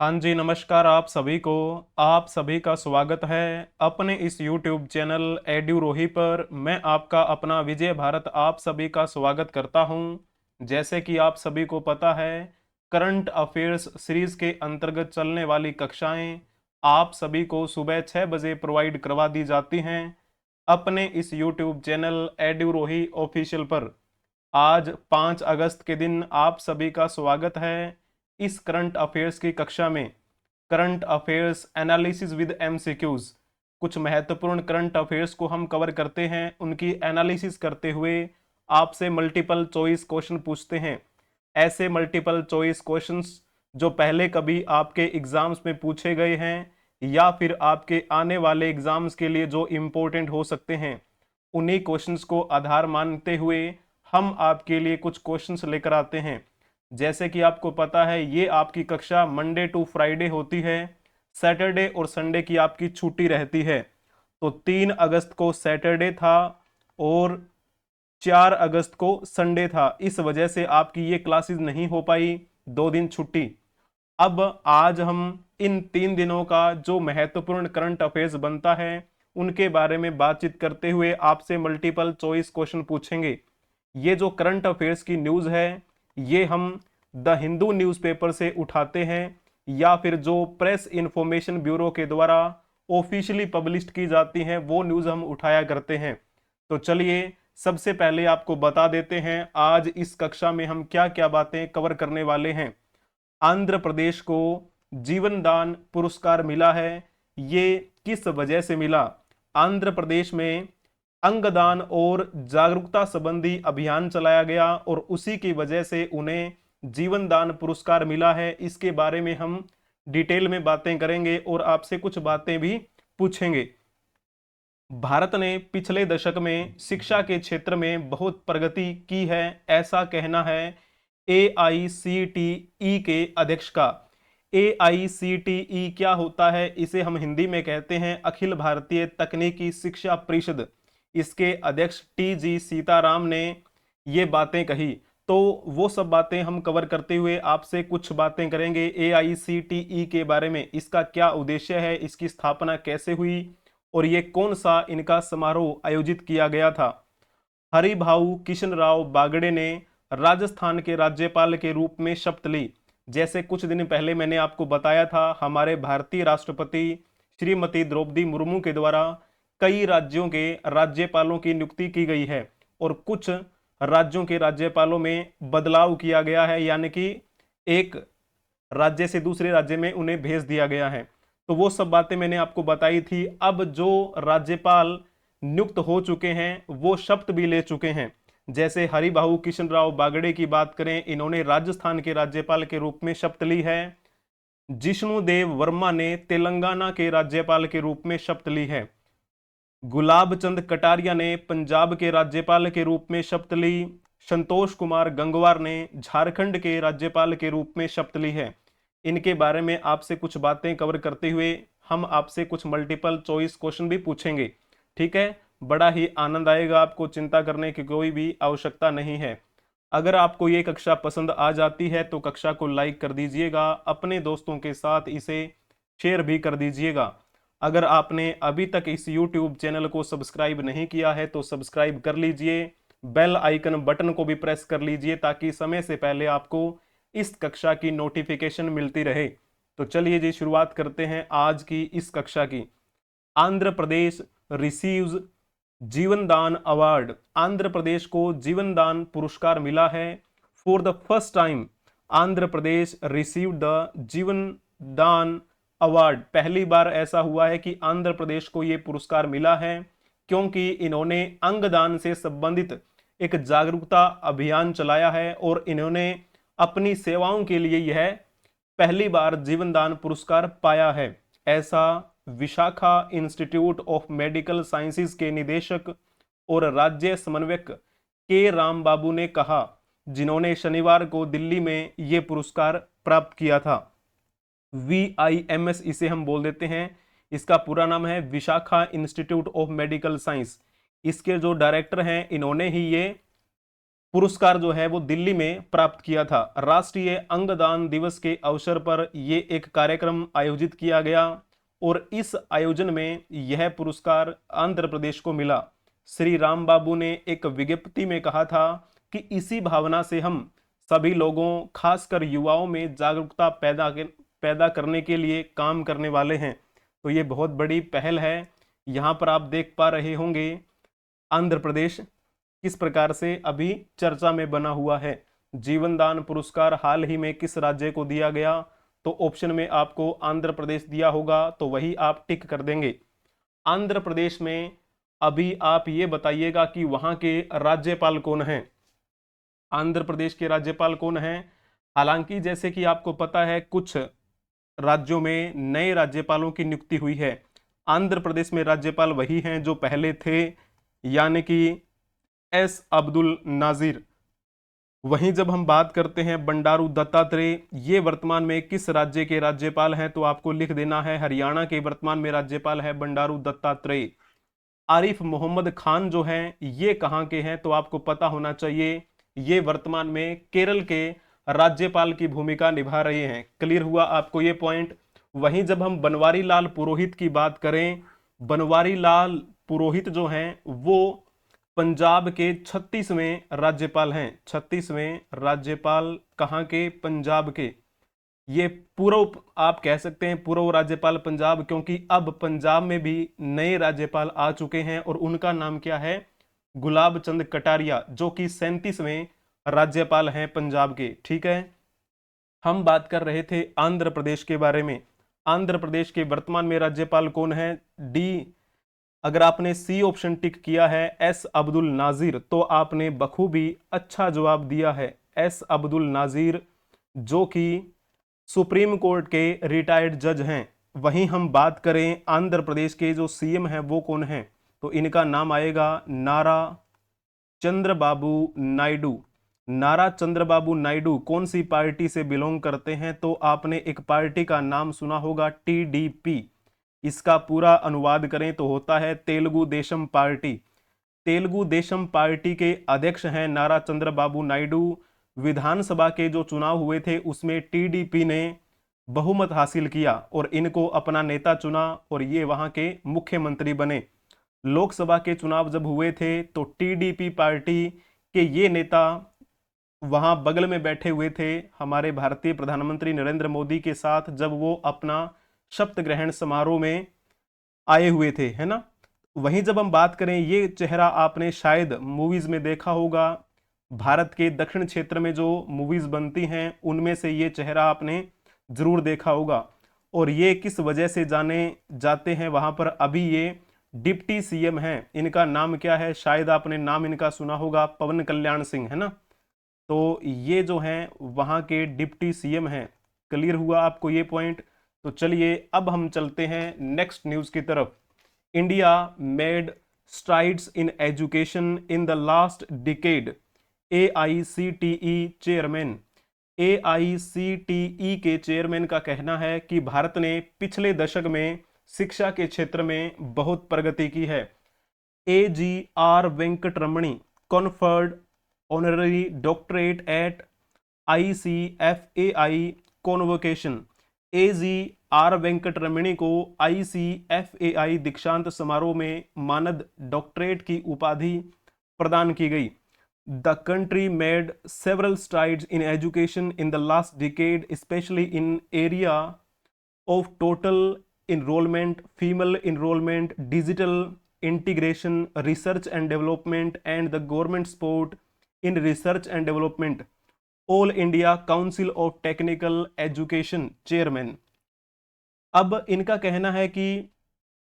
हाँ जी, नमस्कार आप सभी को। आप सभी का स्वागत है अपने इस YouTube चैनल एड्यूरोही पर। मैं आपका अपना विजय भारत आप सभी का स्वागत करता हूं। जैसे कि आप सभी को पता है, करंट अफेयर्स सीरीज के अंतर्गत चलने वाली कक्षाएं आप सभी को सुबह 6 बजे प्रोवाइड करवा दी जाती हैं अपने इस YouTube चैनल एड्यूरोही ऑफिशियल पर। आज 5 अगस्त के दिन आप सभी का स्वागत है इस करंट अफेयर्स की कक्षा में। Current affairs analysis with MCQs, कुछ महत्वपूर्ण करंट अफेयर्स को हम कवर करते हैं, उनकी एनालिसिस करते हुए आपसे मल्टीपल चॉइस क्वेश्चन पूछते हैं। ऐसे मल्टीपल चॉइस क्वेश्चंस जो पहले कभी आपके एग्जाम्स में पूछे गए हैं या फिर आपके आने वाले एग्जाम्स के लिए जो इम्पोर्टेंट हो सकते हैं, उन्हीं क्वेश्चंस को आधार मानते हुए हम आपके लिए कुछ क्वेश्चंस लेकर आते हैं। जैसे कि आपको पता है, ये आपकी कक्षा मंडे टू फ्राइडे होती है। सैटरडे और संडे की आपकी छुट्टी रहती है। तो 3 अगस्त को सैटरडे था और 4 अगस्त को संडे था। इस वजह से आपकी ये क्लासेस नहीं हो पाई, 2 दिन छुट्टी। अब आज हम इन 3 दिनों का जो महत्वपूर्ण करंट अफेयर्स बनता है उनके बारे में बातचीत करते हुए आपसे मल्टीपल चॉइस क्वेश्चन पूछेंगे। ये जो करंट अफेयर्स की न्यूज़ है, ये हम द हिंदू न्यूज़पेपर से उठाते हैं या फिर जो प्रेस इंफॉर्मेशन ब्यूरो के द्वारा ऑफिशियली पब्लिश की जाती हैं वो न्यूज़ हम उठाया करते हैं। तो चलिए सबसे पहले आपको बता देते हैं आज इस कक्षा में हम क्या क्या बातें कवर करने वाले हैं। आंध्र प्रदेश को जीवन दान पुरस्कार मिला है। ये किस वजह से मिला? आंध्र प्रदेश में अंगदान और जागरूकता संबंधी अभियान चलाया गया और उसी की वजह से उन्हें जीवन दान पुरस्कार मिला है। इसके बारे में हम डिटेल में बातें करेंगे और आपसे कुछ बातें भी पूछेंगे। भारत ने पिछले दशक में शिक्षा के क्षेत्र में बहुत प्रगति की है, ऐसा कहना है AICTE के अध्यक्ष का। AICTE क्या होता है? इसे हम हिंदी में कहते हैं अखिल भारतीय तकनीकी शिक्षा परिषद। इसके अध्यक्ष TG सीताराम ने ये बातें कही। तो वो सब बातें हम कवर करते हुए आपसे कुछ बातें करेंगे AICTE के बारे में। इसका क्या उद्देश्य है, इसकी स्थापना कैसे हुई और ये कौन सा इनका समारोह आयोजित किया गया था। हरिभाऊ कृष्णराव बागड़े ने राजस्थान के राज्यपाल के रूप में शपथ ली। जैसे कुछ दिन पहले मैंने आपको बताया था, हमारे भारतीय राष्ट्रपति श्रीमती द्रौपदी मुर्मू के द्वारा कई राज्यों के राज्यपालों की नियुक्ति की गई है और कुछ राज्यों के राज्यपालों में बदलाव किया गया है, यानी कि एक राज्य से दूसरे राज्य में उन्हें भेज दिया गया है। तो वो सब बातें मैंने आपको बताई थी। अब जो राज्यपाल नियुक्त हो चुके हैं वो शपथ भी ले चुके हैं। जैसे हरिभाऊ कृष्णराव बागड़े की बात करें, इन्होंने राजस्थान के राज्यपाल के रूप में शपथ ली है। जिष्णुदेव वर्मा ने तेलंगाना के राज्यपाल के रूप में शपथ ली है। गुलाब चंद कटारिया ने पंजाब के राज्यपाल के रूप में शपथ ली। संतोष कुमार गंगवार ने झारखंड के राज्यपाल के रूप में शपथ ली है। इनके बारे में आपसे कुछ बातें कवर करते हुए हम आपसे कुछ मल्टीपल चॉइस क्वेश्चन भी पूछेंगे। ठीक है, बड़ा ही आनंद आएगा, आपको चिंता करने की कोई भी आवश्यकता नहीं है। अगर आपको ये कक्षा पसंद आ जाती है तो कक्षा को लाइक कर दीजिएगा, अपने दोस्तों के साथ इसे शेयर भी कर दीजिएगा। अगर आपने अभी तक इस YouTube चैनल को सब्सक्राइब नहीं किया है तो सब्सक्राइब कर लीजिए, बेल आइकन बटन को भी प्रेस कर लीजिए ताकि समय से पहले आपको इस कक्षा की नोटिफिकेशन मिलती रहे। तो चलिए जी, शुरुआत करते हैं आज की इस कक्षा की। आंध्र प्रदेश रिसीव्स जीवन दान अवार्ड। आंध्र प्रदेश को जीवन दान पुरस्कार मिला है। For the first time Andhra Pradesh received the जीवन दान अवार्ड। पहली बार ऐसा हुआ है कि आंध्र प्रदेश को यह पुरस्कार मिला है क्योंकि इन्होंने अंगदान से संबंधित एक जागरूकता अभियान चलाया है और इन्होंने अपनी सेवाओं के लिए यह पहली बार जीवन दान पुरस्कार पाया है। ऐसा Vishakha institute of medical sciences के निदेशक और राज्य समन्वयक के राम बाबू ने कहा, जिन्होंने शनिवार को दिल्ली में यह पुरस्कार प्राप्त किया था। VIMS इसे हम बोल देते हैं, इसका पूरा नाम है Vishakha institute of medical science. इसके जो डायरेक्टर हैं इन्होंने ही ये पुरस्कार जो है वो दिल्ली में प्राप्त किया था। राष्ट्रीय अंगदान दिवस के अवसर पर ये एक कार्यक्रम आयोजित किया गया और इस आयोजन में यह पुरस्कार आंध्र प्रदेश को मिला। श्री राम बाबू ने एक विज्ञप्ति में कहा था कि इसी भावना से हम सभी लोगों, खासकर युवाओं में जागरूकता पैदा करने के लिए काम करने वाले हैं। तो ये बहुत बड़ी पहल है। यहाँ पर आप देख पा रहे होंगे आंध्र प्रदेश किस प्रकार से अभी चर्चा में बना हुआ है। जीवन दान पुरस्कार हाल ही में किस राज्य को दिया गया? तो ऑप्शन में आपको आंध्र प्रदेश दिया होगा, तो वही आप टिक कर देंगे। आंध्र प्रदेश में अभी आप ये बताइएगा कि वहां के राज्यपाल कौन हैं। आंध्र प्रदेश के राज्यपाल कौन हैं? हालांकि जैसे कि आपको पता है कुछ राज्यों में नए राज्यपालों की नियुक्ति हुई है। आंध्र प्रदेश में राज्यपाल वही हैं जो पहले थे, यानी कि एस अब्दुल नाजिर। वहीं जब हम बात करते हैं बंडारू दत्तात्रेय, ये वर्तमान में किस राज्य के राज्यपाल हैं? तो आपको लिख देना है हरियाणा के वर्तमान में राज्यपाल है बंडारू दत्तात्रेय। आरिफ मोहम्मद खान जो हैं ये कहाँ के हैं? तो आपको पता होना चाहिए, ये वर्तमान में केरल के राज्यपाल की भूमिका निभा रहे हैं। क्लियर हुआ आपको ये पॉइंट? वहीं जब हम बनवारी लाल पुरोहित की बात करें, बनवारी लाल पुरोहित जो हैं वो पंजाब के 36वें राज्यपाल हैं। 36वें राज्यपाल कहाँ के? पंजाब के। ये पूर्व, आप कह सकते हैं पूर्व राज्यपाल पंजाब, क्योंकि अब पंजाब में भी नए राज्यपाल आ चुके हैं और उनका नाम क्या है? गुलाब चंद कटारिया, जो कि 37वें राज्यपाल हैं पंजाब के। ठीक है, हम बात कर रहे थे आंध्र प्रदेश के बारे में। आंध्र प्रदेश के वर्तमान में राज्यपाल कौन है? डी, अगर आपने सी ऑप्शन टिक किया है एस अब्दुल नाजिर, तो आपने बखूबी अच्छा जवाब दिया है। एस अब्दुल नाजिर जो कि सुप्रीम कोर्ट के रिटायर्ड जज हैं। वहीं हम बात करें आंध्र प्रदेश के जो सीएम हैं वो कौन हैं? तो इनका नाम आएगा नारा चंद्रबाबू नायडू। नारा चंद्रबाबू नायडू कौन सी पार्टी से बिलोंग करते हैं? तो आपने एक पार्टी का नाम सुना होगा, टीडीपी। इसका पूरा अनुवाद करें तो होता है तेलुगु देशम पार्टी। तेलुगु देशम पार्टी के अध्यक्ष हैं नारा चंद्रबाबू नायडू। विधानसभा के जो चुनाव हुए थे उसमें टीडीपी ने बहुमत हासिल किया और इनको अपना नेता चुना और ये वहां के मुख्यमंत्री बने। लोकसभा के चुनाव जब हुए थे तो टीडीपी पार्टी के ये नेता वहां बगल में बैठे हुए थे हमारे भारतीय प्रधानमंत्री नरेंद्र मोदी के साथ, जब वो अपना शपथ ग्रहण समारोह में आए हुए थे, है ना। वहीं जब हम बात करें, ये चेहरा आपने शायद मूवीज में देखा होगा। भारत के दक्षिण क्षेत्र में जो मूवीज बनती हैं उनमें से ये चेहरा आपने जरूर देखा होगा। और ये किस वजह से जाने जाते हैं वहां पर? अभी ये डिप्टी सीएम हैं। इनका नाम क्या है? शायद आपने नाम इनका सुना होगा, पवन कल्याण सिंह, है ना। तो ये जो हैं वहां के डिप्टी सीएम हैं। क्लियर हुआ आपको ये पॉइंट? तो चलिए अब हम चलते हैं नेक्स्ट न्यूज की तरफ। India made strides in education in the last decade. AICTE chairman, AICTE के चेयरमैन का कहना है कि भारत ने पिछले दशक में शिक्षा के क्षेत्र में बहुत प्रगति की है। AGR Venkataramani conferred honorary doctorate at ICFAI convocation. AGR Venkataramani को ICFAI दीक्षांत समारोह में मानद डॉक्टरेट की उपाधि प्रदान की गई। The country made several strides in education in the last decade, especially in area of total enrollment, female enrollment, digital integration, research and development, and the government support in research and development. All India Council of Technical Education Chairman। अब इनका कहना है कि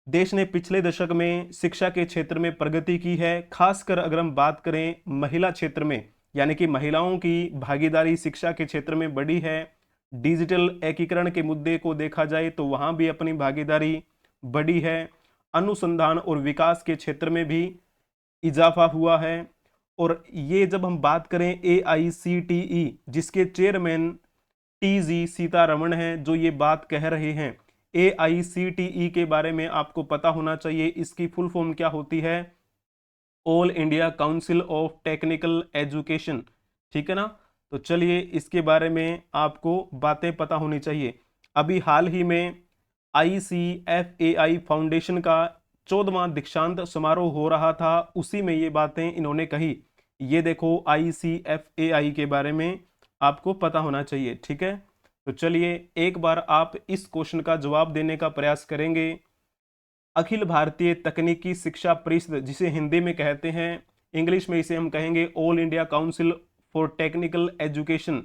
देश ने पिछले दशक में शिक्षा के क्षेत्र में प्रगति की है। खासकर अगर हम बात करें महिला क्षेत्र में, यानी कि महिलाओं की भागीदारी शिक्षा के क्षेत्र में बढ़ी है। डिजिटल एकीकरण के मुद्दे को देखा जाए तो वहां भी अपनी भागीदारी बढ़ी है। अनुसंधान और विकास के क्षेत्र में भी इजाफा हुआ है। और ये जब हम बात करें AICTE, जिसके चेयरमैन TG सीतारमण हैं, जो ये बात कह रहे हैं, AICTE के बारे में आपको पता होना चाहिए। इसकी फुल फॉर्म क्या होती है? All India council of technical education, ठीक है ना। तो चलिए इसके बारे में आपको बातें पता होनी चाहिए। अभी हाल ही में ICFAI फाउंडेशन का 14वां दीक्षांत समारोह हो रहा था, उसी में ये बातें इन्होंने कही। ये देखो ICFAI के बारे में आपको पता होना चाहिए, ठीक है। तो चलिए एक बार आप इस क्वेश्चन का जवाब देने का प्रयास करेंगे। अखिल भारतीय तकनीकी शिक्षा परिषद, जिसे हिंदी में कहते हैं, इंग्लिश में इसे हम कहेंगे all India council for technical education,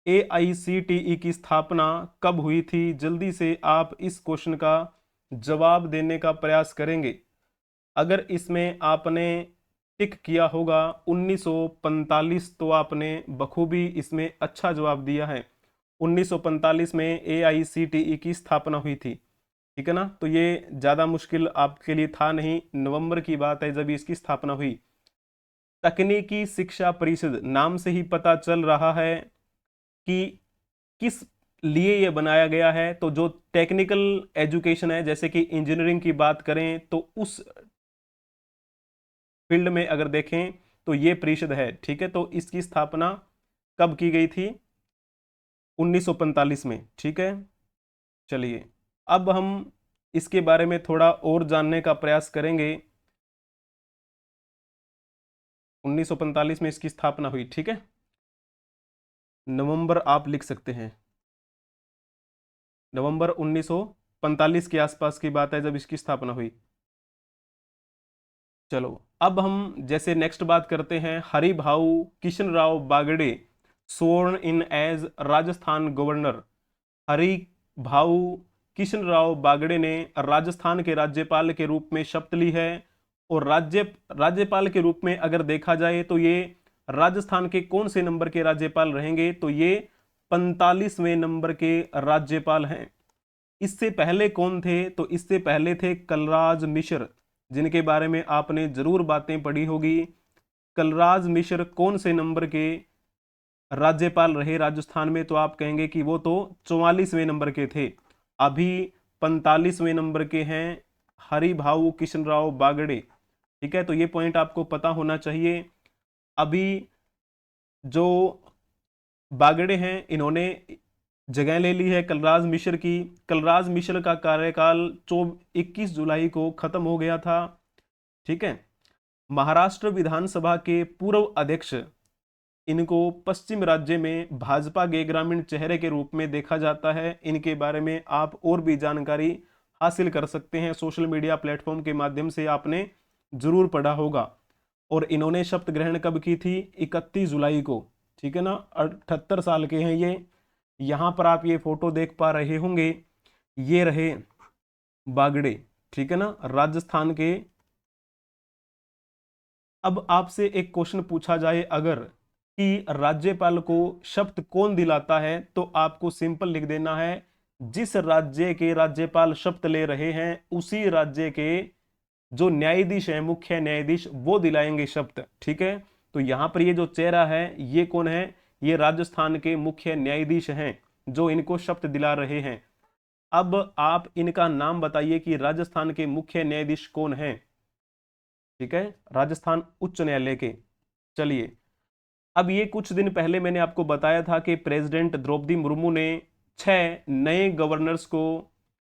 AICTE की स्थापना कब हुई थी? जल्दी से आप इस क्वेश्चन का जवाब देने का प्रयास करेंगे। अगर इसमें आपने टिक किया होगा 1945, तो आपने बखूबी इसमें अच्छा जवाब दिया है। 1945 में AICTE की स्थापना हुई थी, ठीक है ना। तो ये ज़्यादा मुश्किल आपके लिए था नहीं, नवंबर की बात है जब इसकी स्थापना हुई। तकनीकी शिक्षा परिषद, नाम से ही पता चल रहा है कि किस लिए ये बनाया गया है। तो जो टेक्निकल एजुकेशन है, जैसे कि इंजीनियरिंग की बात करें, तो उस फील्ड में अगर देखें तो ये परिषद है, ठीक है। तो इसकी स्थापना कब की गई थी? 1945 में, ठीक है। चलिए अब हम इसके बारे में थोड़ा और जानने का प्रयास करेंगे। 1945 में इसकी स्थापना हुई, ठीक है। नवंबर आप लिख सकते हैं, नवंबर 1945 के आसपास की बात है जब इसकी स्थापना हुई। चलो अब हम जैसे नेक्स्ट बात करते हैं, हरिभाऊ किशन राव बागड़े स्वर्न in as Rajasthan governor. Hari भाऊ किशन राव बागड़े ने राजस्थान के राज्यपाल के रूप में शपथ ली है। और राज्यपाल के रूप में अगर देखा जाए तो ये राजस्थान के कौन से नंबर के राज्यपाल रहेंगे? तो ये 45वें नंबर के राज्यपाल हैं। इससे पहले कौन थे? तो इससे पहले थे कलराज मिश्र, जिनके बारे में आपने जरूर बातें पढ़ी होगी। कलराज मिश्र कौन से नंबर के राज्यपाल रहे राजस्थान में? तो आप कहेंगे कि वो तो 44वें नंबर के थे। अभी 45वें नंबर के हैं हरिभाऊ किशनराव बागड़े, ठीक है। तो ये पॉइंट आपको पता होना चाहिए। अभी जो बागड़े हैं इन्होंने जगह ले ली है कलराज मिश्र की। कलराज मिश्र का कार्यकाल 21 जुलाई को खत्म हो गया था, ठीक है। महाराष्ट्र विधानसभा के पूर्व अध्यक्ष, इनको पश्चिम राज्य में भाजपा के ग्रामीण चेहरे के रूप में देखा जाता है। इनके बारे में आप और भी जानकारी हासिल कर सकते हैं, सोशल मीडिया प्लेटफॉर्म के माध्यम से आपने जरूर पढ़ा होगा। और इन्होंने शपथ ग्रहण कब की थी? 31 जुलाई को, ठीक है ना। 78 साल के हैं ये। यहाँ पर आप ये फोटो देख पा रहे होंगे, ये रहे बागड़े, ठीक है ना, राजस्थान के। अब आपसे एक क्वेश्चन पूछा जाए अगर कि राज्यपाल को शपथ कौन दिलाता है, तो आपको सिंपल लिख देना है जिस राज्य के राज्यपाल शपथ ले रहे हैं उसी राज्य के जो न्यायाधीश है, मुख्य न्यायाधीश, वो दिलाएंगे शपथ, ठीक है। तो यहां पर ये जो चेहरा है ये कौन है? ये राजस्थान के मुख्य न्यायाधीश हैं जो इनको शपथ दिला रहे हैं। अब आप इनका नाम बताइए कि राजस्थान के मुख्य न्यायाधीश कौन है, ठीक है, राजस्थान उच्च न्यायालय के। चलिए अब ये कुछ दिन पहले मैंने आपको बताया था कि प्रेसिडेंट द्रौपदी मुर्मू ने 6 नए गवर्नर्स को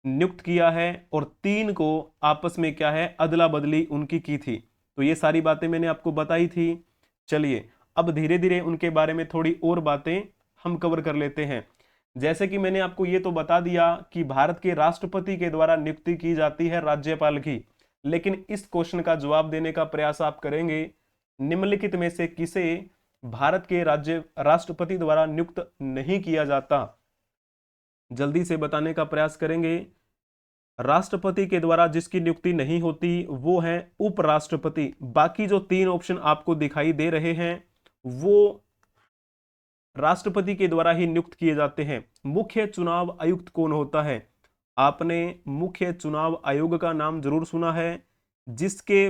नियुक्त किया है और 3 को आपस में क्या है, अदला बदली उनकी की थी। तो ये सारी बातें मैंने आपको बताई थी। चलिए अब धीरे धीरे उनके बारे में थोड़ी और बातें हम कवर कर लेते हैं। जैसे कि मैंने आपको ये तो बता दिया कि भारत के राष्ट्रपति के द्वारा नियुक्ति की जाती है राज्यपाल की, लेकिन इस क्वेश्चन का जवाब देने का प्रयास आप करेंगे, निम्नलिखित में से किसे भारत के राष्ट्रपति द्वारा नियुक्त नहीं किया जाता? जल्दी से बताने का प्रयास करेंगे। राष्ट्रपति के द्वारा जिसकी नियुक्ति नहीं होती वो है उपराष्ट्रपति। बाकी जो 3 ऑप्शन आपको दिखाई दे रहे हैं वो राष्ट्रपति के द्वारा ही नियुक्त किए जाते हैं। मुख्य चुनाव आयुक्त कौन होता है? आपने मुख्य चुनाव आयोग का नाम जरूर सुना है, जिसके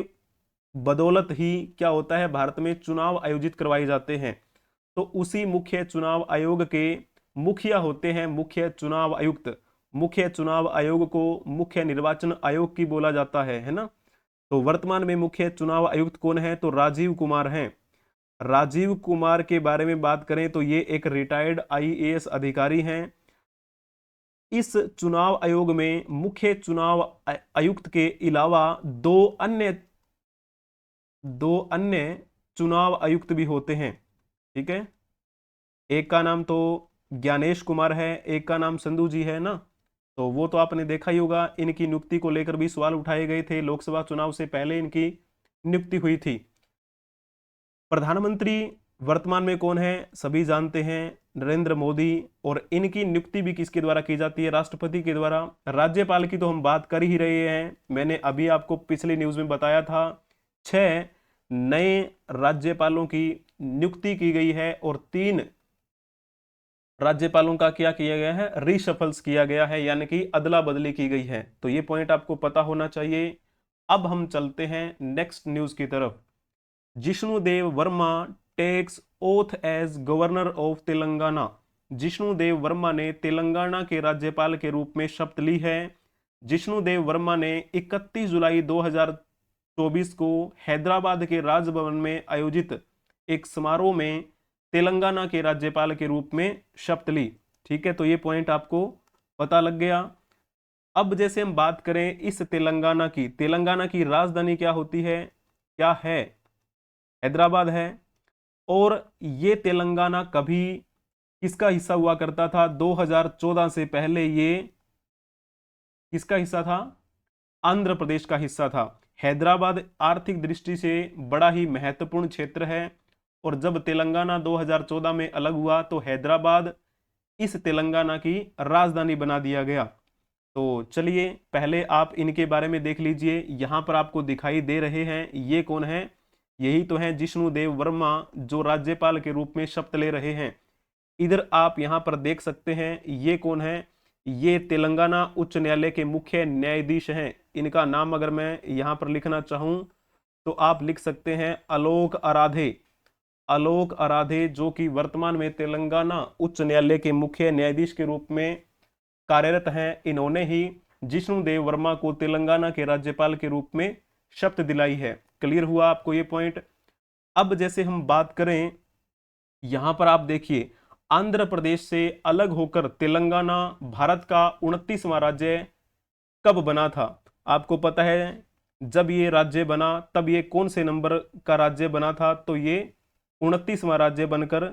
बदौलत ही क्या होता है, भारत में चुनाव आयोजित करवाए जाते हैं। तो उसी मुख्य चुनाव आयोग के मुखिया होते हैं मुख्य चुनाव आयुक्त। मुख्य चुनाव आयोग को मुख्य निर्वाचन आयोग की बोला जाता है ना। तो वर्तमान में मुख्य चुनाव आयुक्त कौन है? तो राजीव कुमार हैं। राजीव कुमार के बारे में बात करें तो ये एक रिटायर्ड आईएएस अधिकारी हैं। इस चुनाव आयोग में मुख्य चुनाव आयुक्त के अलावा दो अन्य चुनाव आयुक्त भी होते हैं। ठीक है, एक का नाम तो ज्ञानेश कुमार है, एक का नाम संधू जी है ना। तो वो तो आपने देखा ही होगा, इनकी नियुक्ति को लेकर भी सवाल उठाए गए थे, लोकसभा चुनाव से पहले इनकी नियुक्ति हुई थी। प्रधानमंत्री वर्तमान में कौन है? सभी जानते हैं, नरेंद्र मोदी। और इनकी नियुक्ति भी किसके द्वारा की जाती है? राष्ट्रपति के द्वारा। राज्यपाल की तो हम बात कर ही रहे हैं, मैंने अभी आपको पिछली न्यूज में बताया था 6 नए राज्यपालों की नियुक्ति की गई है और 3 राज्यपालों का क्या किया गया है? रीशफल्स किया गया है, यानी कि अदला बदली की गई है। तो ये पॉइंट आपको पता होना चाहिए। अब हम चलते हैं नेक्स्ट न्यूज की तरफ। Jishnudev Varma takes oath as governor of Telangana. Jishnudev Varma ने तेलंगाना के राज्यपाल के रूप में शपथ ली है। जिष्णुदेव वर्मा ने 31 जुलाई 2024 को हैदराबाद के राजभवन में आयोजित एक समारोह में तेलंगाना के राज्यपाल के रूप में शपथ ली। ठीक है, तो ये पॉइंट आपको पता लग गया। अब जैसे हम बात करें इस तेलंगाना की राजधानी क्या होती है? क्या है? हैदराबाद है। और ये तेलंगाना कभी किसका हिस्सा हुआ करता था? 2014 से पहले ये किसका हिस्सा था? आंध्र प्रदेश का हिस्सा था। हैदराबाद आर्थिक दृष्टि से बड़ा ही महत्वपूर्ण क्षेत्र है और जब तेलंगाना 2014 में अलग हुआ तो हैदराबाद इस तेलंगाना की राजधानी बना दिया गया। तो चलिए पहले आप इनके बारे में देख लीजिए। यहां पर आपको दिखाई दे रहे हैं, ये कौन है? यही तो हैं जिष्णुदेव वर्मा, जो राज्यपाल के रूप में शपथ ले रहे हैं। इधर आप यहां पर देख सकते हैं, ये कौन है? ये तेलंगाना उच्च न्यायालय के मुख्य न्यायाधीश हैं। इनका नाम अगर मैं यहां पर लिखना चाहूं तो आप लिख सकते हैं अलोक आराधे। अलोक आराधे, जो कि वर्तमान में तेलंगाना उच्च न्यायालय के मुख्य न्यायाधीश के रूप में कार्यरत हैं। इन्होंने ही जिष्णुदेव वर्मा को तेलंगाना के राज्यपाल के रूप में शपथ दिलाई है। क्लियर हुआ आपको ये पॉइंट? अब जैसे हम बात करें, यहां पर आप देखिए, आंध्र प्रदेश से अलग होकर तेलंगाना भारत का 29वां राज्य कब बना था? आपको पता है जब ये राज्य बना तब ये कौन से नंबर का राज्य बना था? तो ये 29वां राज्य बनकर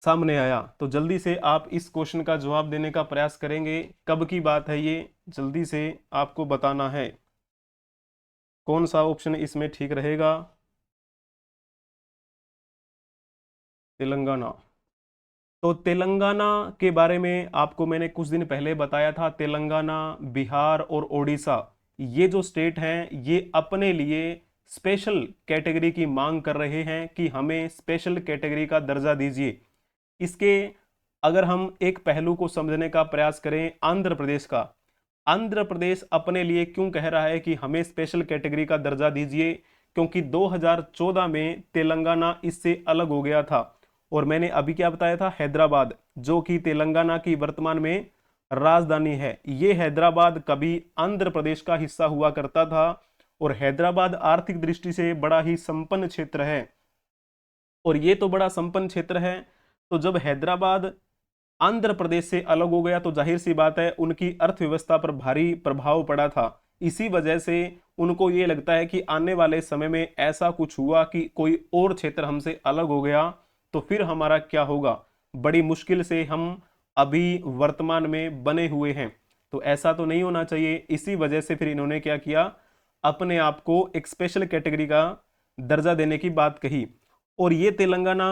सामने आया। तो जल्दी से आप इस क्वेश्चन का जवाब देने का प्रयास करेंगे। कब की बात है ये? जल्दी से आपको बताना है कौन सा ऑप्शन इसमें ठीक रहेगा। तेलंगाना। तो तेलंगाना के बारे में आपको मैंने कुछ दिन पहले बताया था। तेलंगाना, बिहार और ओडिशा, ये जो स्टेट हैं ये अपने लिए स्पेशल कैटेगरी की मांग कर रहे हैं कि हमें स्पेशल कैटेगरी का दर्जा दीजिए। इसके अगर हम एक पहलू को समझने का प्रयास करें आंध्र प्रदेश का, आंध्र प्रदेश अपने लिए क्यों कह रहा है कि हमें स्पेशल कैटेगरी का दर्जा दीजिए? क्योंकि 2014 में तेलंगाना इससे अलग हो गया था और मैंने अभी क्या बताया था? हैदराबाद, जो कि तेलंगाना की वर्तमान में राजधानी है। ये हैदराबाद कभी आंध्र प्रदेश का हिस्सा हुआ करता था और हैदराबाद आर्थिक दृष्टि से बड़ा ही संपन्न क्षेत्र है। और ये तो बड़ा संपन्न क्षेत्र है, तो जब हैदराबाद आंध्र प्रदेश से अलग हो गया तो जाहिर सी बात है उनकी अर्थव्यवस्था पर भारी प्रभाव पड़ा था। इसी वजह से उनको ये लगता है कि आने वाले समय में ऐसा कुछ हुआ कि कोई और क्षेत्र हमसे अलग हो गया तो फिर हमारा क्या होगा? बड़ी मुश्किल से हम अभी वर्तमान में बने हुए हैं, तो ऐसा तो नहीं होना चाहिए। इसी वजह से फिर इन्होंने क्या किया? अपने आप को एक स्पेशल कैटेगरी का दर्जा देने की बात कही। और ये तेलंगाना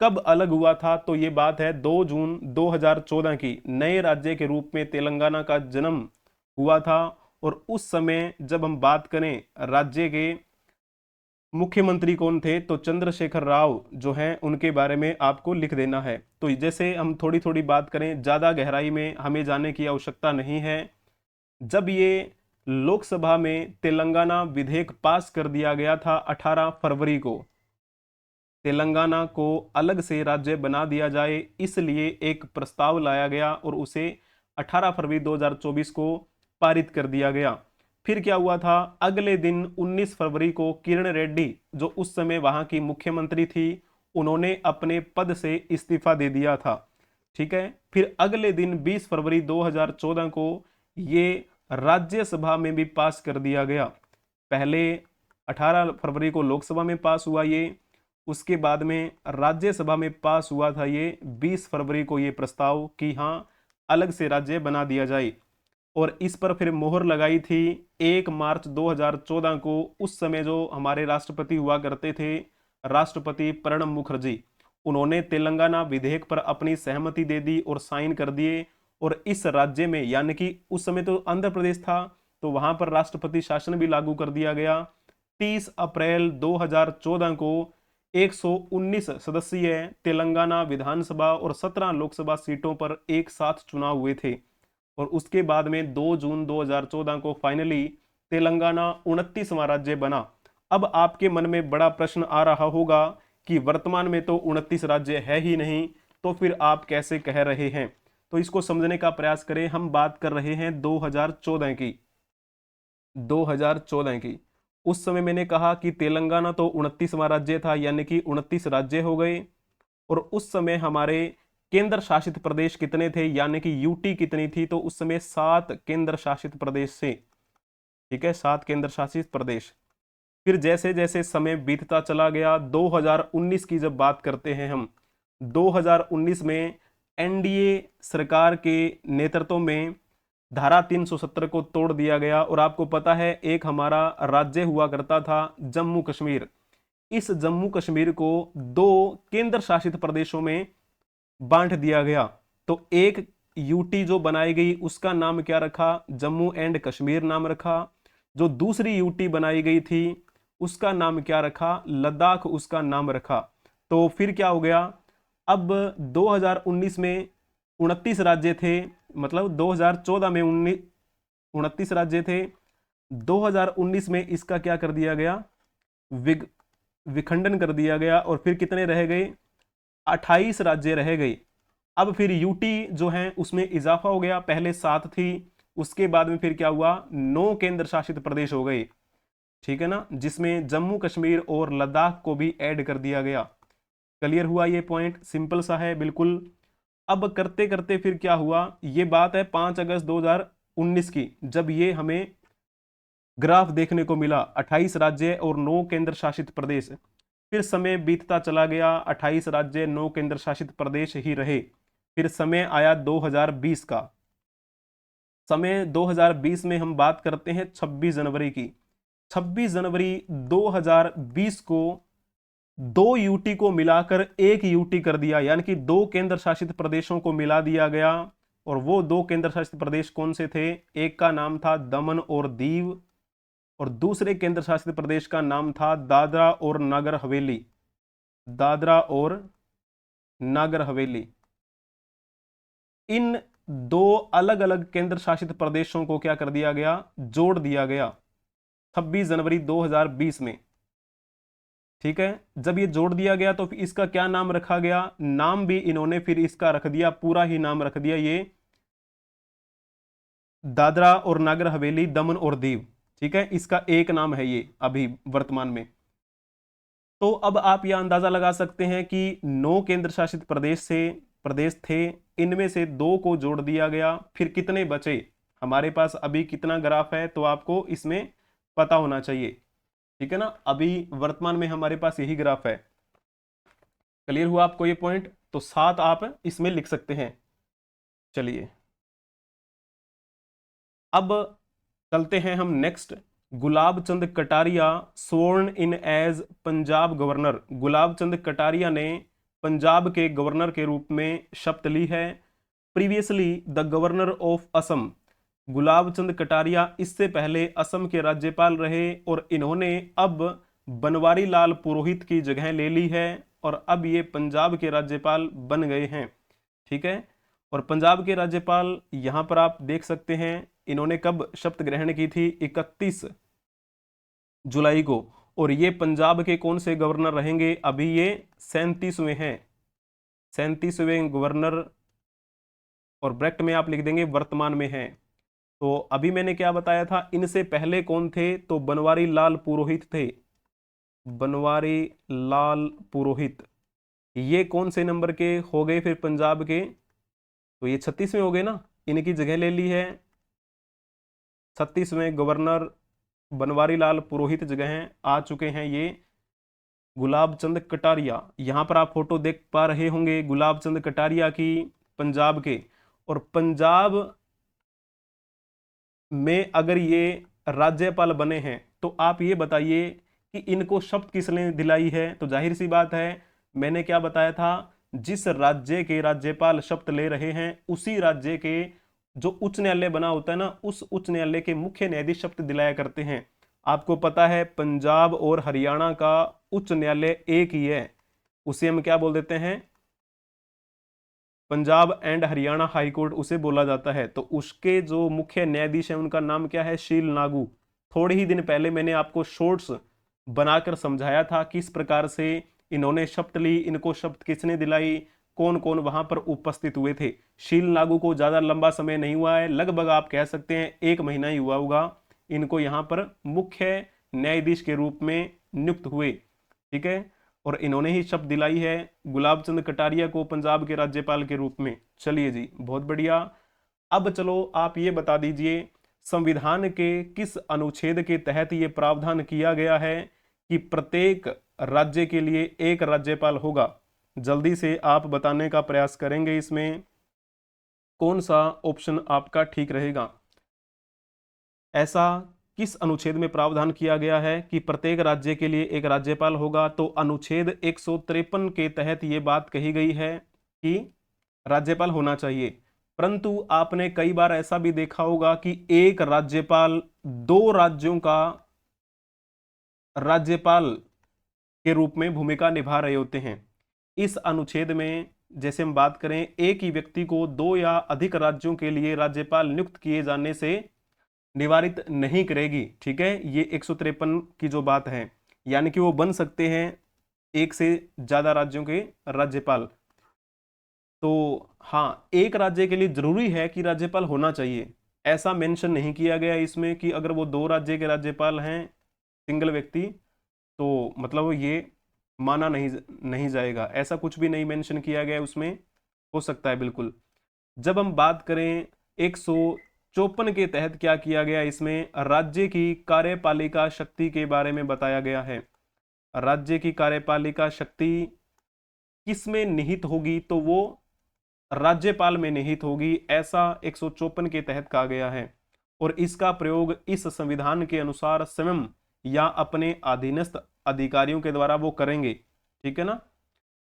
कब अलग हुआ था? तो ये बात है 2 जून 2014 की। नए राज्य के रूप में तेलंगाना का जन्म हुआ था और उस समय जब हम बात करें राज्य के मुख्यमंत्री कौन थे, तो चंद्रशेखर राव जो हैं उनके बारे में आपको लिख देना है। तो जैसे हम थोड़ी थोड़ी बात करें, ज़्यादा गहराई में हमें जाने की आवश्यकता नहीं है। जब ये लोकसभा में तेलंगाना विधेयक पास कर दिया गया था 18 फरवरी को, तेलंगाना को अलग से राज्य बना दिया जाए इसलिए एक प्रस्ताव लाया गया और उसे 18 फरवरी 2024 को पारित कर दिया गया। फिर क्या हुआ था, अगले दिन 19 फरवरी को किरण रेड्डी जो उस समय वहां की मुख्यमंत्री थी, उन्होंने अपने पद से इस्तीफा दे दिया था। ठीक है, फिर अगले दिन 20 फरवरी 2014 को ये राज्यसभा में भी पास कर दिया गया। पहले 18 फरवरी को लोकसभा में पास हुआ ये, उसके बाद में राज्यसभा में पास हुआ था ये 20 फरवरी को ये प्रस्ताव कि हाँ अलग से राज्य बना दिया जाए। और इस पर फिर मोहर लगाई थी 1 मार्च 2014 को। उस समय जो हमारे राष्ट्रपति हुआ करते थे, राष्ट्रपति प्रणब मुखर्जी, उन्होंने तेलंगाना विधेयक पर अपनी सहमति दे दी और साइन कर दिए। और इस राज्य में, यानी कि उस समय तो आंध्र प्रदेश था, तो वहां पर राष्ट्रपति शासन भी लागू कर दिया गया। 30 अप्रैल 2014 को 119 सदस्यीय तेलंगाना विधानसभा और 17 लोकसभा सीटों पर एक साथ चुनाव हुए थे। और उसके बाद में 2 जून 2014 को फाइनली तेलंगाना 29वां राज्य बना। अब आपके मन में बड़ा प्रश्न आ रहा होगा कि वर्तमान में तो 29 राज्य है ही नहीं, तो फिर आप कैसे कह रहे हैं। तो इसको समझने का प्रयास करें। हम बात कर रहे हैं 2014 की। 2014 की उस समय मैंने कहा कि तेलंगाना तो 29वां राज्य था, यानी कि 29 राज्य हो गए। और उस समय हमारे केंद्र शासित प्रदेश कितने थे, यानी कि यूटी कितनी थी, तो उस समय 7 केंद्र शासित प्रदेश से। ठीक है, 7 केंद्र शासित प्रदेश। फिर जैसे जैसे समय बीतता चला गया, 2019 की जब बात करते हैं हम, 2019 में एनडीए सरकार के नेतृत्व में धारा 370 को तोड़ दिया गया। और आपको पता है एक हमारा राज्य हुआ करता था जम्मू कश्मीर। इस जम्मू कश्मीर को 2 केंद्र शासित प्रदेशों में बांट दिया गया। तो एक यूटी जो बनाई गई उसका नाम क्या रखा, जम्मू एंड कश्मीर नाम रखा। जो दूसरी यूटी बनाई गई थी उसका नाम क्या रखा, लद्दाख उसका नाम रखा। तो फिर क्या हो गया, अब 2019 में 29 राज्य थे, मतलब 2014 में 29 राज्य थे, 2019 में इसका क्या कर दिया गया, विखंडन कर दिया गया। और फिर कितने रह गए, 28 राज्य रह गए। अब फिर यूटी जो है उसमें इजाफा हो गया, पहले 7 थी, उसके बाद में फिर क्या हुआ, 9 केंद्र शासित प्रदेश हो गए। ठीक है ना, जिसमें जम्मू कश्मीर और लद्दाख को भी ऐड कर दिया गया। क्लियर हुआ ये पॉइंट, सिंपल सा है बिल्कुल। अब करते करते फिर क्या हुआ, ये बात है 5 अगस्त 2019 की, जब ये हमें ग्राफ देखने को मिला 28 राज्य और 9 केंद्र शासित प्रदेश। फिर समय बीतता चला गया, 28 राज्य 9 केंद्र शासित प्रदेश ही रहे। फिर समय आया 2020 का। समय 2020 में हम बात करते हैं 26 जनवरी की। 26 जनवरी 2020 को 2 यूटी को मिलाकर 1 यूटी कर दिया, यानी कि 2 केंद्र शासित प्रदेशों को मिला दिया गया। और वो 2 केंद्र शासित प्रदेश कौन से थे, एक का नाम था दमन और दीव, और दूसरे केंद्र शासित प्रदेश का नाम था दादरा और नगर हवेली। दादरा और नगर हवेली। इन 2 अलग अलग केंद्र शासित प्रदेशों को क्या कर दिया गया, जोड़ दिया गया 26 जनवरी 2020 में। ठीक है, जब ये जोड़ दिया गया तो इसका क्या नाम रखा गया, नाम भी इन्होंने फिर इसका रख दिया, पूरा ही नाम रख दिया, ये दादरा और नगर हवेली दमन और दीव। ठीक है, इसका एक नाम है ये अभी वर्तमान में। तो अब आप यह अंदाजा लगा सकते हैं कि 9 केंद्र शासित प्रदेश थे, इनमें से 2 को जोड़ दिया गया। फिर कितने बचे हमारे पास, अभी कितना ग्राफ है तो आपको इसमें पता होना चाहिए। ठीक है ना, अभी वर्तमान में हमारे पास यही ग्राफ है। क्लियर हुआ आपको ये पॉइंट, तो 7 आप इसमें लिख सकते हैं। चलिए अब चलते हैं हम नेक्स्ट। गुलाब चंद कटारिया स्वर्ण इन एज पंजाब गवर्नर। गुलाब चंद कटारिया ने पंजाब के गवर्नर के रूप में शपथ ली है। Previously the governor of Assam. Gulab Chand Kataria इससे पहले असम के राज्यपाल रहे और इन्होंने अब बनवारी लाल पुरोहित की जगह ले ली है और अब ये पंजाब के राज्यपाल बन गए हैं। ठीक है, और पंजाब के राज्यपाल यहां पर आप देख सकते हैं, इन्होंने कब शपथ ग्रहण की थी, 31 जुलाई को। और ये पंजाब के कौन से गवर्नर रहेंगे, अभी ये 37वें हैं, 37वें गवर्नर, और ब्रैकेट में आप लिख देंगे वर्तमान में हैं। तो अभी मैंने क्या बताया था, इनसे पहले कौन थे, तो बनवारी लाल पुरोहित थे। बनवारी लाल पुरोहित, ये कौन से नंबर के हो गए फिर पंजाब के, तो ये 36वें हो गए ना, इनकी जगह ले ली है 36वें गवर्नर बनवारी लाल पुरोहित जगह आ चुके हैं ये गुलाब चंद कटारिया। यहां पर आप फोटो देख पा रहे होंगे गुलाब चंद कटारिया की, पंजाब के। और पंजाब में अगर ये राज्यपाल बने हैं तो आप ये बताइए कि इनको शपथ किसने दिलाई है, तो जाहिर सी बात है, मैंने क्या बताया था, जिस राज्य के राज्यपाल शपथ ले रहे हैं उसी राज्य के जो उच्च न्यायालय बना होता है ना, उस उच्च न्यायालय के मुख्य न्यायाधीश शपथ दिलाया करते हैं। आपको पता है पंजाब और हरियाणा का उच्च न्यायालय एक ही है, उसे हम क्या बोल देते हैं, Punjab and Haryana high court उसे बोला जाता है। तो उसके जो मुख्य न्यायाधीश हैं उनका नाम क्या है, शील नागू। थोड़े ही दिन पहले मैंने आपको शॉर्ट्स बनाकर समझाया था किस प्रकार से इन्होंने शपथ ली, इनको शपथ किसने दिलाई, कौन कौन वहां पर उपस्थित हुए थे। शील नागू को ज्यादा लंबा समय नहीं हुआ है, लगभग आप कह सकते हैं 1 महीना ही हुआ होगा इनको यहां पर मुख्य न्यायाधीश के रूप में नियुक्त हुए। ठीक है, और इन्होंने ही शपथ दिलाई है गुलाब चंद कटारिया को पंजाब के राज्यपाल के रूप में। चलिए जी, बहुत बढ़िया। अब चलो आप ये बता दीजिए संविधान के किस अनुच्छेद के तहत ये प्रावधान किया गया है कि प्रत्येक राज्य के लिए एक राज्यपाल होगा। जल्दी से आप बताने का प्रयास करेंगे, इसमें कौन सा ऑप्शन आपका ठीक रहेगा। ऐसा किस अनुच्छेद में प्रावधान किया गया है कि प्रत्येक राज्य के लिए एक राज्यपाल होगा, तो अनुच्छेद 153 के तहत यह बात कही गई है कि राज्यपाल होना चाहिए। परंतु आपने कई बार ऐसा भी देखा होगा कि एक राज्यपाल दो राज्यों का राज्यपाल के रूप में भूमिका निभा रहे होते हैं। इस अनुच्छेद में जैसे हम बात करें, एक ही व्यक्ति को दो या अधिक राज्यों के लिए राज्यपाल नियुक्त किए जाने से निवारित नहीं करेगी। ठीक है, ये 153 की जो बात है, यानी कि वो बन सकते हैं एक से ज्यादा राज्यों के राज्यपाल। तो हाँ, एक राज्य के लिए जरूरी है कि राज्यपाल होना चाहिए, ऐसा मेंशन नहीं किया गया इसमें कि अगर वो दो राज्य के राज्यपाल हैं सिंगल व्यक्ति तो मतलब ये माना नहीं नहीं जाएगा, ऐसा कुछ भी नहीं मेंशन किया गया उसमें। हो सकता है बिल्कुल। जब हम बात करें 154 के तहत क्या किया गया, इसमें राज्य की कार्यपालिका शक्ति के बारे में बताया गया है। राज्य की कार्यपालिका शक्ति किसमें निहित होगी, तो वो राज्यपाल में निहित होगी, ऐसा 154 के तहत कहा गया है। और इसका प्रयोग इस संविधान के अनुसार स्वयं या अपने अधीनस्थ अधिकारियों के द्वारा वो करेंगे। ठीक है ना।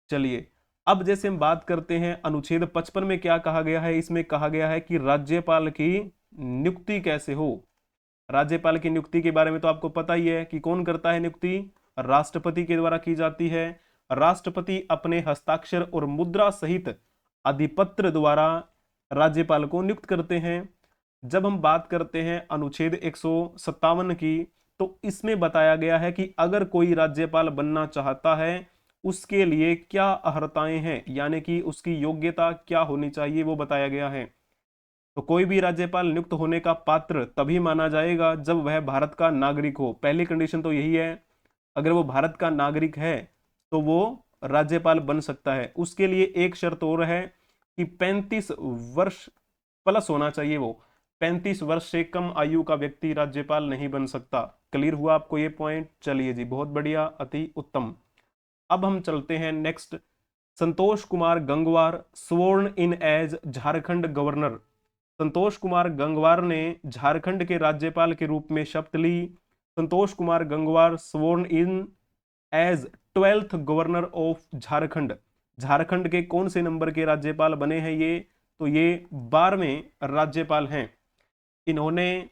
चलिए, अब जैसे हम बात करते हैं अनुच्छेद 55 में क्या कहा गया है, इसमें कहा गया है कि राज्यपाल की नियुक्ति कैसे हो। राज्यपाल की नियुक्ति के बारे में तो आपको पता ही है कि कौन करता है नियुक्ति, राष्ट्रपति के द्वारा की जाती है। राष्ट्रपति अपने हस्ताक्षर और मुद्रा सहित अधिपत्र द्वारा राज्यपाल को नियुक्त करते हैं। जब हम बात करते हैं अनुच्छेद 157 की, तो इसमें बताया गया है कि अगर कोई राज्यपाल बनना चाहता है उसके लिए क्या अर्हताएं हैं, यानी कि उसकी योग्यता क्या होनी चाहिए वो बताया गया है। तो कोई भी राज्यपाल नियुक्त होने का पात्र तभी माना जाएगा जब वह भारत का नागरिक हो। पहली कंडीशन तो यही है, अगर वो भारत का नागरिक है तो वो राज्यपाल बन सकता है। उसके लिए एक शर्त और है कि 35 वर्ष प्लस होना चाहिए, वो 35 वर्ष से कम आयु का व्यक्ति राज्यपाल नहीं बन सकता। क्लियर हुआ आपको ये पॉइंट। चलिए जी, बहुत बढ़िया, अति उत्तम। अब हम चलते हैं next. Santosh Kumar Gangwar sworn in as Jharkhand governor. Santosh Kumar Gangwar ने झारखंड के राज्यपाल के रूप में शपथ ली। Santosh Kumar Gangwar sworn in as 12th governor of Jharkhand. Jharkhand के कौन से नंबर के राज्यपाल बने हैं ये, तो ये 12वें राज्यपाल हैं। इन्होंने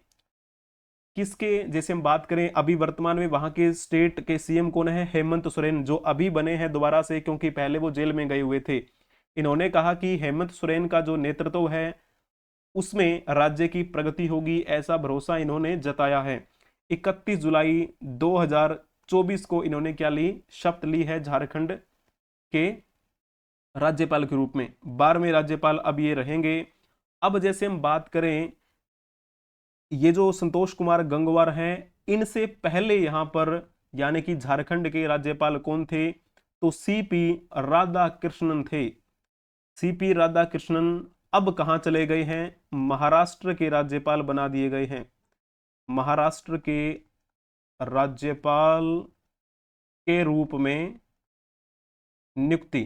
किसके, जैसे हम बात करें अभी वर्तमान में वहां के स्टेट के सीएम कौन है, हेमंत सोरेन, जो अभी बने हैं दोबारा से, क्योंकि पहले वो जेल में गए हुए थे। इन्होंने कहा कि हेमंत सोरेन का जो नेतृत्व है उसमें राज्य की प्रगति होगी, ऐसा भरोसा इन्होंने जताया है। 31 जुलाई 2024 को इन्होंने क्या ली, शपथ ली है झारखंड के राज्यपाल के रूप में। 12वें राज्यपाल अब ये रहेंगे। अब जैसे हम बात करें ये जो संतोष कुमार गंगवार हैं, इनसे पहले यहां पर यानी कि झारखंड के राज्यपाल कौन थे, तो सीपी राधाकृष्णन थे। सीपी राधाकृष्णन अब कहां चले गए हैं, महाराष्ट्र के राज्यपाल बना दिए गए हैं। महाराष्ट्र के राज्यपाल के रूप में नियुक्ति,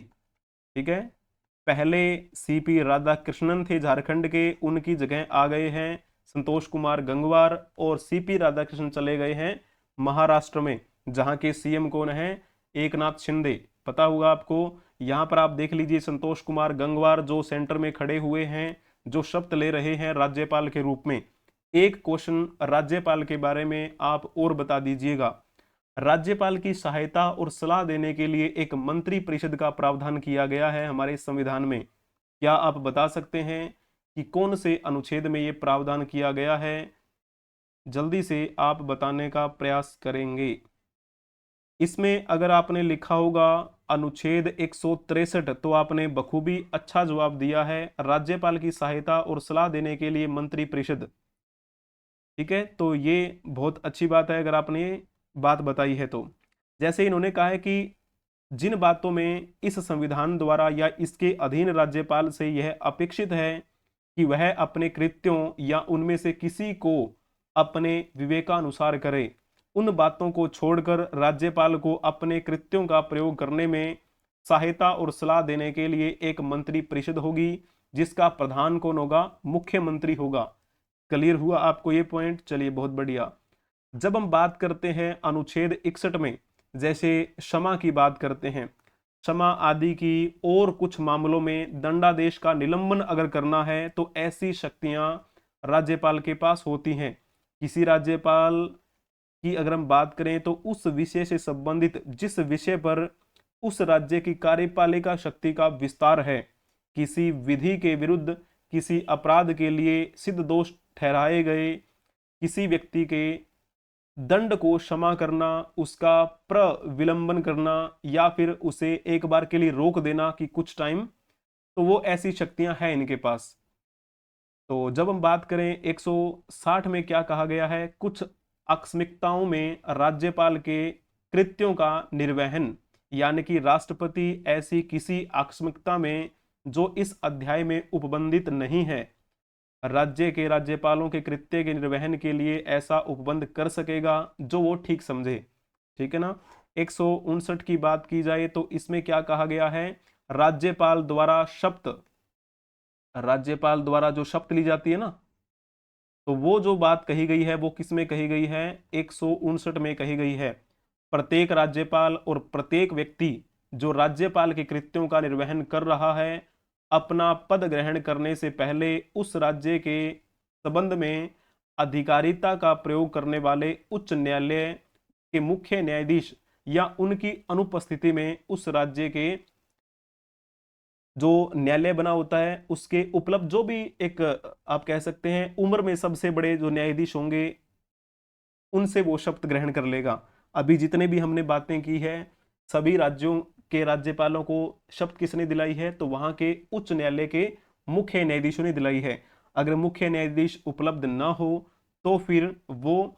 ठीक है। पहले सीपी राधाकृष्णन थे झारखंड के, उनकी जगह आ गए हैं संतोष कुमार गंगवार, और सीपी राधाकृष्णन चले गए हैं महाराष्ट्र में, जहां के सीएम कौन है, एकनाथ शिंदे, पता होगा आपको। यहां पर आप देख लीजिए संतोष कुमार गंगवार जो सेंटर में खड़े हुए हैं, जो शपथ ले रहे हैं राज्यपाल के रूप में। एक क्वेश्चन राज्यपाल के बारे में आप और बता दीजिएगा। राज्यपाल की सहायता और सलाह देने के लिए एक मंत्री परिषद का प्रावधान किया गया है हमारे संविधान में। क्या आप बता सकते हैं कि कौन से अनुच्छेद में यह प्रावधान किया गया है? जल्दी से आप बताने का प्रयास करेंगे। इसमें अगर आपने लिखा होगा अनुच्छेद 163, तो आपने बखूबी अच्छा जवाब दिया है। राज्यपाल की सहायता और सलाह देने के लिए मंत्री परिषद, ठीक है, तो ये बहुत अच्छी बात है अगर आपने बात बताई है तो। जैसे इन्होंने कहा है कि जिन बातों में इस संविधान द्वारा या इसके अधीन राज्यपाल से यह अपेक्षित है कि वह अपने कृत्यों या उनमें से किसी को अपने विवेकानुसार करे, उन बातों को छोड़कर राज्यपाल को अपने कृत्यों का प्रयोग करने में सहायता और सलाह देने के लिए एक मंत्री परिषद होगी, जिसका प्रधान कौन होगा, मुख्यमंत्री होगा। क्लियर हुआ आपको ये पॉइंट? चलिए बहुत बढ़िया। जब हम बात करते हैं अनुच्छेद 61 में, जैसे क्षमा की बात करते हैं, क्षमा आदि की, और कुछ मामलों में दंडादेश का निलंबन अगर करना है तो ऐसी शक्तियां राज्यपाल के पास होती हैं। किसी राज्यपाल की अगर हम बात करें तो उस विषय से संबंधित जिस विषय पर उस राज्य की कार्यपालिका शक्ति का विस्तार है, किसी विधि के विरुद्ध किसी अपराध के लिए सिद्ध दोष ठहराए गए किसी व्यक्ति के दंड को क्षमा करना, उसका प्रविलंबन करना, या फिर उसे एक बार के लिए रोक देना कि कुछ टाइम, तो वो ऐसी शक्तियां हैं इनके पास। तो जब हम बात करें 160 में क्या कहा गया है, कुछ आकस्मिकताओं में राज्यपाल के कृत्यों का निर्वहन, यानी कि राष्ट्रपति ऐसी किसी आकस्मिकता में जो इस अध्याय में उपबंधित नहीं है, राज्य के राज्यपालों के कृत्य के निर्वहन के लिए ऐसा उपबंध कर सकेगा जो वो ठीक समझे, ठीक है ना। 159 की बात की जाए तो इसमें क्या कहा गया है, राज्यपाल द्वारा शपथ, राज्यपाल द्वारा जो शपथ ली जाती है ना, तो वो जो बात कही गई है वो किस में कही गई है, 159 में कही गई है। प्रत्येक राज्यपाल और प्रत्येक व्यक्ति जो राज्यपाल के कृत्यों का निर्वहन कर रहा है, अपना पद ग्रहण करने से पहले उस राज्य के संबंध में अधिकारिता का प्रयोग करने वाले उच्च न्यायालय के मुख्य न्यायाधीश या उनकी अनुपस्थिति में उस राज्य के जो न्यायालय बना होता है उसके उपलब्ध जो भी एक आप कह सकते हैं उम्र में सबसे बड़े जो न्यायाधीश होंगे, उनसे वो शपथ ग्रहण कर लेगा। अभी जितने भी हमने बातें की है, सभी राज्यों के राज्यपालों को शपथ किसने दिलाई है, तो वहां के उच्च न्यायालय के मुख्य न्यायाधीशों ने दिलाई है। अगर मुख्य न्यायाधीश उपलब्ध ना हो तो फिर वो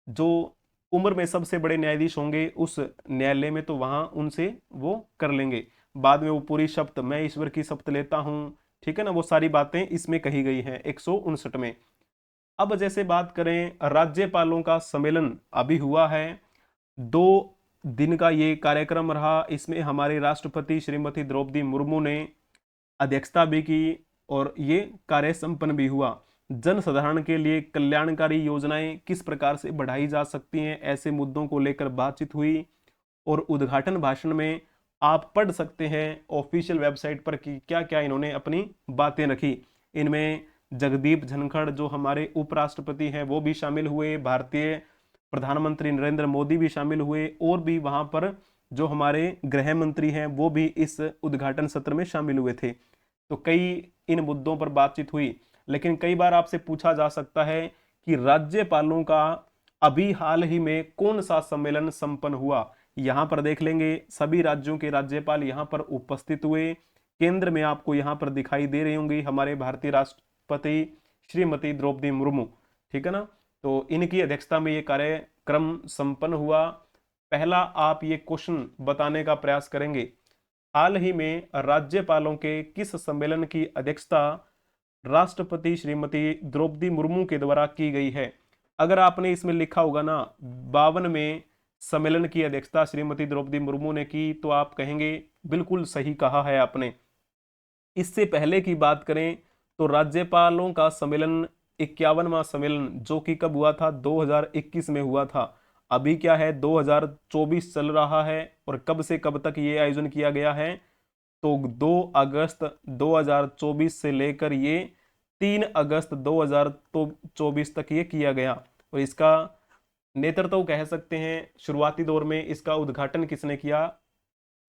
जो उम्र में सबसे बड़े न्यायाधीश होंगे उस न्यायालय में, तो वहां उनसे वो कर लेंगे। बाद में वो पूरी शपथ, मैं ईश्वर की शपथ लेता हूं, ठीक है ना, वो सारी बातें इसमें कही गई हैं 159 में। अब जैसे बात करें, राज्यपालों का सम्मेलन अभी हुआ है, 2 दिन का ये कार्यक्रम रहा। इसमें हमारे राष्ट्रपति श्रीमती द्रौपदी मुर्मू ने अध्यक्षता भी की और ये कार्य संपन्न भी हुआ। जन साधारण के लिए कल्याणकारी योजनाएं किस प्रकार से बढ़ाई जा सकती हैं, ऐसे मुद्दों को लेकर बातचीत हुई। और उद्घाटन भाषण में आप पढ़ सकते हैं ऑफिशियल वेबसाइट पर कि क्या क्या इन्होंने अपनी बातें रखी। इनमें जगदीप धनखड़ जो हमारे उपराष्ट्रपति हैं वो भी शामिल हुए, भारतीय प्रधानमंत्री नरेंद्र मोदी भी शामिल हुए, और भी वहां पर जो हमारे गृह मंत्री हैं वो भी इस उद्घाटन सत्र में शामिल हुए थे। तो कई इन मुद्दों पर बातचीत हुई। लेकिन कई बार आपसे पूछा जा सकता है कि राज्यपालों का अभी हाल ही में कौन सा सम्मेलन संपन्न हुआ। यहां पर देख लेंगे, सभी राज्यों के राज्यपाल यहां पर उपस्थित हुए। केंद्र में आपको यहां पर दिखाई दे रही होंगी हमारे भारतीय राष्ट्रपति श्रीमती द्रौपदी मुर्मू, ठीक है ना। तो इनकी अध्यक्षता में ये कार्यक्रम संपन्न हुआ। पहला आप ये क्वेश्चन बताने का प्रयास करेंगे, हाल ही में राज्यपालों के किस सम्मेलन की अध्यक्षता राष्ट्रपति श्रीमती द्रौपदी मुर्मू के द्वारा की गई है। अगर आपने इसमें लिखा होगा ना 52वें सम्मेलन की अध्यक्षता श्रीमती द्रौपदी मुर्मू ने की, तो आप कहेंगे बिल्कुल सही कहा है आपने। इससे पहले की बात करें तो राज्यपालों का सम्मेलन 51वां सम्मेलन जो कि कब हुआ था, 2021 में हुआ था। अभी क्या है, 2024 चल रहा है और कब से कब तक ये आयोजन किया गया है, तो 2 अगस्त 2024 से लेकर ये 3 अगस्त 2024 तक ये किया गया। और इसका नेतृत्व कह सकते हैं, शुरुआती दौर में इसका उद्घाटन किसने किया,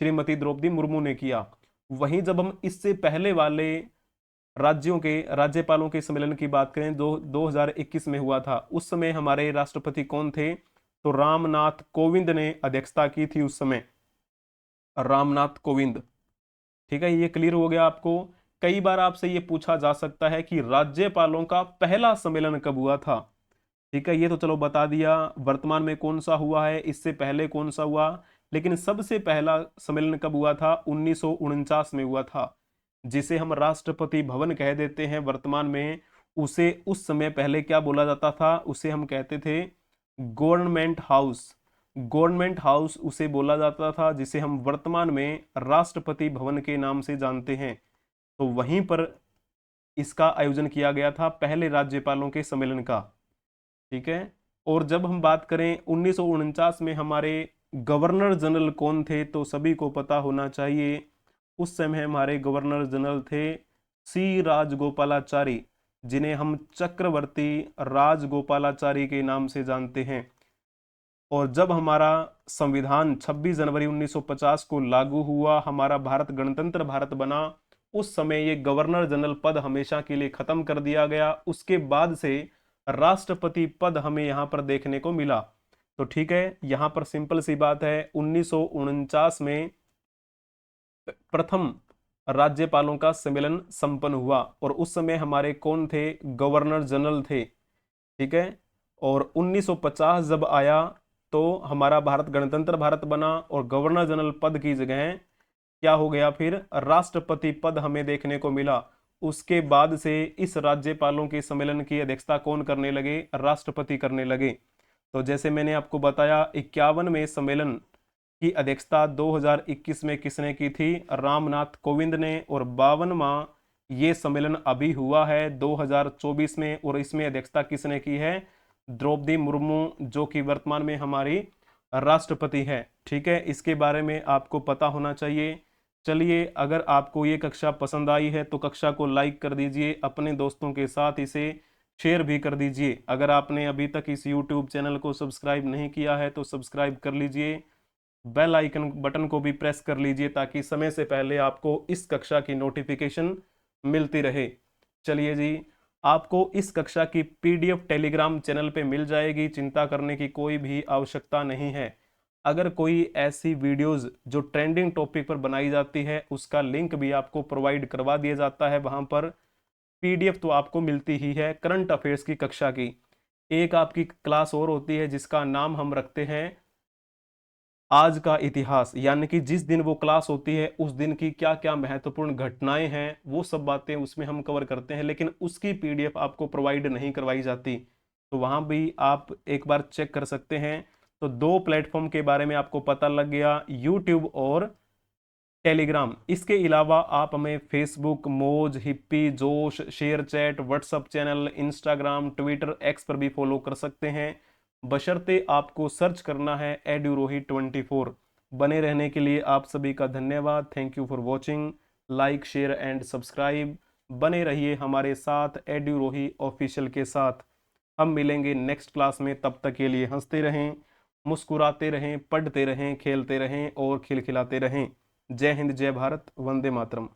श्रीमती द्रौपदी मुर्मू ने किया। वहीं जब हम इससे पहले वाले राज्यों के राज्यपालों के सम्मेलन की बात करें जो 2021 में हुआ था, उस समय हमारे राष्ट्रपति कौन थे, तो रामनाथ कोविंद ने अध्यक्षता की थी उस समय, रामनाथ कोविंद। ठीक है, ये क्लियर हो गया आपको। कई बार आपसे ये पूछा जा सकता है कि राज्यपालों का पहला सम्मेलन कब हुआ था। ठीक है, ये तो चलो बता दिया, वर्तमान में कौन सा हुआ है, इससे पहले कौन सा हुआ, लेकिन सबसे पहला सम्मेलन कब हुआ था, 1949 में हुआ था, जिसे हम राष्ट्रपति भवन कह देते हैं वर्तमान में। उसे उस समय पहले क्या बोला जाता था, उसे हम कहते थे गवर्नमेंट हाउस। गवर्नमेंट हाउस उसे बोला जाता था, जिसे हम वर्तमान में राष्ट्रपति भवन के नाम से जानते हैं। तो वहीं पर इसका आयोजन किया गया था पहले राज्यपालों के सम्मेलन का। ठीक है, और जब हम बात करें 1949 में हमारे गवर्नर जनरल कौन थे, तो सभी को पता होना चाहिए, उस समय हमारे गवर्नर जनरल थे सी राजगोपालाचारी, जिन्हें हम चक्रवर्ती राजगोपालाचारी के नाम से जानते हैं। और जब हमारा संविधान 26 जनवरी 1950 को लागू हुआ, हमारा भारत गणतंत्र भारत बना, उस समय ये गवर्नर जनरल पद हमेशा के लिए खत्म कर दिया गया। उसके बाद से राष्ट्रपति पद हमें यहाँ पर देखने को मिला। तो ठीक है, यहाँ पर सिंपल सी बात है, 1949 में प्रथम राज्यपालों का सम्मेलन संपन्न हुआ और उस समय हमारे कौन थे, गवर्नर जनरल थे। ठीक है, और 1950 जब आया तो हमारा भारत गणतंत्र भारत बना और गवर्नर जनरल पद की जगह क्या हो गया, फिर राष्ट्रपति पद हमें देखने को मिला। उसके बाद से इस राज्यपालों के सम्मेलन की अध्यक्षता कौन करने लगे, राष्ट्रपति करने लगे। तो जैसे मैंने आपको बताया 51वें सम्मेलन की अध्यक्षता 2021 में किसने की थी, रामनाथ कोविंद ने, और 52वां ये सम्मेलन अभी हुआ है 2024 में, और इसमें अध्यक्षता किसने की है, द्रौपदी मुर्मू, जो कि वर्तमान में हमारी राष्ट्रपति है। ठीक है, इसके बारे में आपको पता होना चाहिए। चलिए, अगर आपको ये कक्षा पसंद आई है तो कक्षा को लाइक कर दीजिए, अपने दोस्तों के साथ इसे शेयर भी कर दीजिए। अगर आपने अभी तक इस YouTube चैनल को सब्सक्राइब नहीं किया है तो सब्सक्राइब कर लीजिए, बेल आइकन बटन को भी प्रेस कर लीजिए ताकि समय से पहले आपको इस कक्षा की नोटिफिकेशन मिलती रहे। चलिए जी, आपको इस कक्षा की PDF टेलीग्राम चैनल पे मिल जाएगी, चिंता करने की कोई भी आवश्यकता नहीं है। अगर कोई ऐसी वीडियोस जो ट्रेंडिंग टॉपिक पर बनाई जाती है उसका लिंक भी आपको प्रोवाइड करवा दिया जाता है, वहां पर PDF तो आपको मिलती ही है। करंट अफेयर्स की कक्षा की एक आपकी क्लास और होती है जिसका नाम हम रखते हैं आज का इतिहास, यानी कि जिस दिन वो क्लास होती है उस दिन की क्या क्या महत्वपूर्ण घटनाएं हैं वो सब बातें उसमें हम कवर करते हैं, लेकिन उसकी PDF आपको प्रोवाइड नहीं करवाई जाती। तो वहां भी आप एक बार चेक कर सकते हैं। तो 2 प्लेटफॉर्म के बारे में आपको पता लग गया, YouTube और टेलीग्राम। इसके अलावा आप हमें Facebook, Moj, Hipi, Josh, ShareChat, WhatsApp channel, Instagram, Twitter, X पर भी फॉलो कर सकते हैं, बशर्ते आपको सर्च करना है एड्यूरोही 24। बने रहने के लिए आप सभी का धन्यवाद। Thank you for watching. Like, share and subscribe. बने रहिए हमारे साथ एड्यूरोही ऑफिशियल के साथ। हम मिलेंगे नेक्स्ट क्लास में, तब तक के लिए हंसते रहें, मुस्कुराते रहें, पढ़ते रहें, खेलते रहें और खिलखिलाते रहें। जय हिंद, जय भारत, वंदे मातरम।